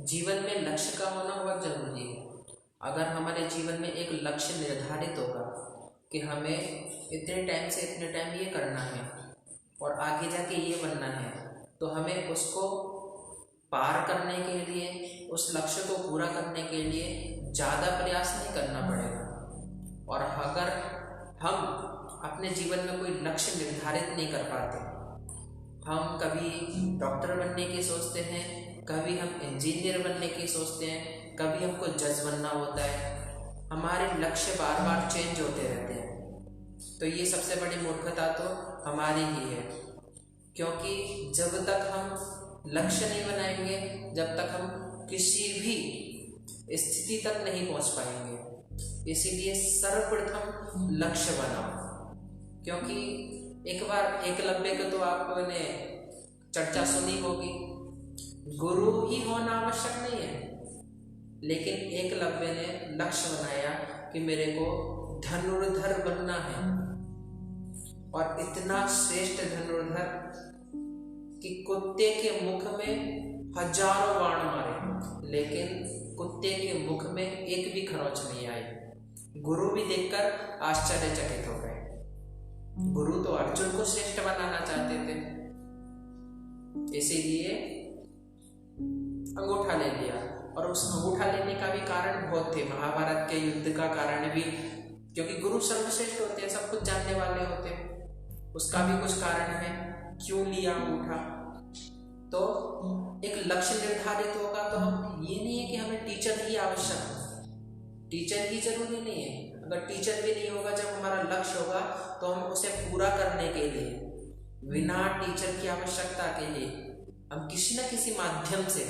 जीवन में लक्ष्य का होना बहुत जरूरी है। अगर हमारे जीवन में एक लक्ष्य निर्धारित होगा कि हमें इतने टाइम से इतने टाइम ये करना है और आगे जाके ये बनना है, तो हमें उसको पार करने के लिए, उस लक्ष्य को पूरा करने के लिए ज़्यादा प्रयास नहीं करना पड़ेगा। और अगर हम अपने जीवन में कोई लक्ष्य निर्धारित नहीं कर पाते, हम कभी डॉक्टर बनने की सोचते हैं, कभी हम इंजीनियर बनने की सोचते हैं, कभी हमको जज बनना होता है, हमारे लक्ष्य बार बार चेंज होते रहते हैं। तो ये सबसे बड़ी मूर्खता तो हमारी ही है, क्योंकि जब तक हम लक्ष्य नहीं बनाएंगे, जब तक हम किसी भी स्थिति तक नहीं पहुंच पाएंगे। इसीलिए सर्वप्रथम लक्ष्य बनाओ। क्योंकि एक बार एकलव्य को तो आपने चर्चा सुनी होगी, गुरु ही होना आवश्यक नहीं है, लेकिन एकलव्य ने लक्ष्य बनाया कि मेरे को धनुर्धर बनना है, और इतना श्रेष्ठ धनुर्धर कि कुत्ते के मुख में हजारों बाण मारे, लेकिन कुत्ते के मुख में एक भी खरोंच नहीं आई। गुरु भी देखकर आश्चर्यचकित हो गए। गुरु तो अर्जुन को श्रेष्ठ बनाना चाहते थे, इसीलिए अंगूठा ले लिया। और उस अंगूठा लेने का भी कारण बहुत थे, महाभारत के युद्ध का कारण भी, क्योंकि गुरु सर्वश्रेष्ठ होते हैं, सब कुछ जानने वाले होते हैं, उसका भी कुछ कारण है क्यों लिया अंगूठा। तो एक लक्ष्य निर्धारित होगा तो हम, ये नहीं है कि हमें टीचर ही आवश्यक है, टीचर ही जरूरी नहीं है। अगर टीचर भी नहीं होगा, जब हमारा लक्ष्य होगा तो हम उसे पूरा करने के लिए बिना टीचर की आवश्यकता के लिए हम किसी न किसी माध्यम से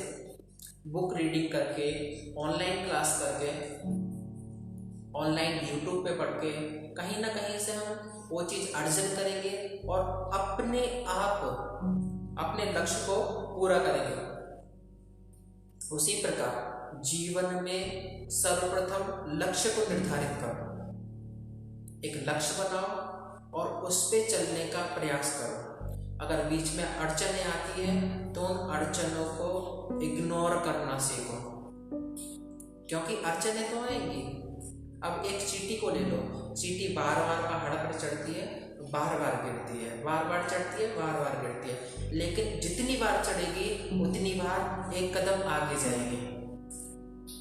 बुक रीडिंग करके, ऑनलाइन क्लास करके, ऑनलाइन यूट्यूब पे पढ़ के, कहीं ना कहीं से हम वो चीज़ अर्जन करेंगे और अपने आप अपने लक्ष्य को पूरा करेंगे। उसी प्रकार जीवन में सर्वप्रथम लक्ष्य को निर्धारित करो, एक लक्ष्य बनाओ और उस पे चलने का प्रयास करो। अगर बीच में अड़चनें आती हैं तो उन अड़चनों को इग्नोर करना सीखो, क्योंकि अड़चनें तो आएंगी। अब एक चींटी को ले लो, चींटी बार बार पहाड़ पर चढ़ती है, बार बार गिरती है, बार बार चढ़ती है, बार बार गिरती है, लेकिन जितनी बार चढ़ेगी उतनी बार एक कदम आगे जाएगी।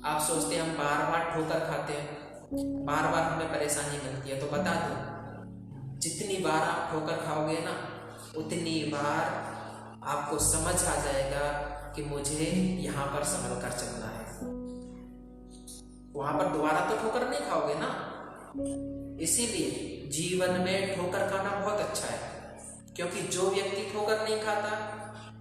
आप सोचते हैं हम बार बार ठोकर खाते हैं, बार बार हमें परेशानी मिलती है, तो बता दो, जितनी बार आप ठोकर खाओगे ना, उतनी बार आपको समझ आ जाएगा कि मुझे यहाँ पर संभल कर चलना है। वहां पर दोबारा तो ठोकर नहीं खाओगे ना। इसीलिए जीवन में ठोकर खाना बहुत अच्छा है, क्योंकि जो व्यक्ति ठोकर नहीं खाता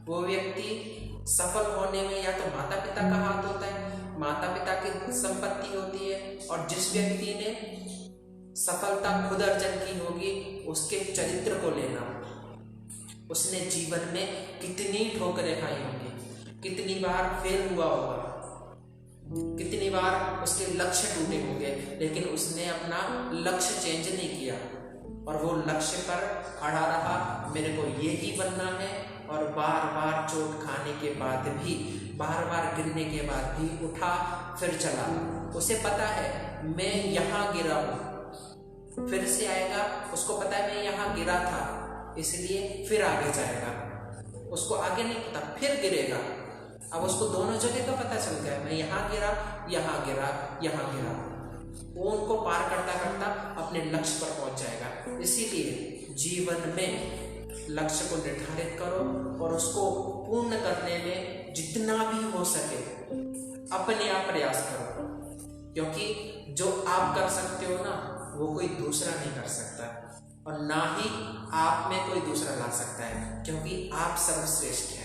वो व्यक्ति सफल होने में या तो माता पिता का हाथ होता है, माता पिता की संपत्ति होती है, और जिस व्यक्ति ने सफलता खुद अर्जन की होगी उसके चरित्र को लेना, उसने जीवन में कितनी ठोकरें खाई होंगी, कितनी बार फेल हुआ होगा, कितनी बार उसके लक्ष्य टूटे होंगे, लेकिन उसने अपना लक्ष्य चेंज नहीं किया और वो लक्ष्य पर अड़ा रहा, मेरे को ये ही बनना है। और बार बार चोट खाने के बाद भी, बार बार गिरने के बाद भी उठा, फिर चला। उसे पता है मैं यहाँ गिरा हूँ, फिर से आएगा, उसको पता है मैं यहाँ गिरा था, इसलिए फिर आगे जाएगा। उसको आगे नहीं पता, फिर गिरेगा। अब उसको दोनों जगह का पता चल गया, मैं यहाँ गिरा, यहाँ गिरा, यहाँ गिरा। वो उनको पार करता करता अपने लक्ष्य पर पहुंच जाएगा। इसीलिए जीवन में लक्ष्य को निर्धारित करो और उसको पूर्ण करने में जितना भी हो सके अपने आप प्रयास करो, क्योंकि जो आप कर सकते हो ना, वो कोई दूसरा नहीं कर सकता, और ना ही आप में कोई दूसरा ला सकता है, क्योंकि आप सर्वश्रेष्ठ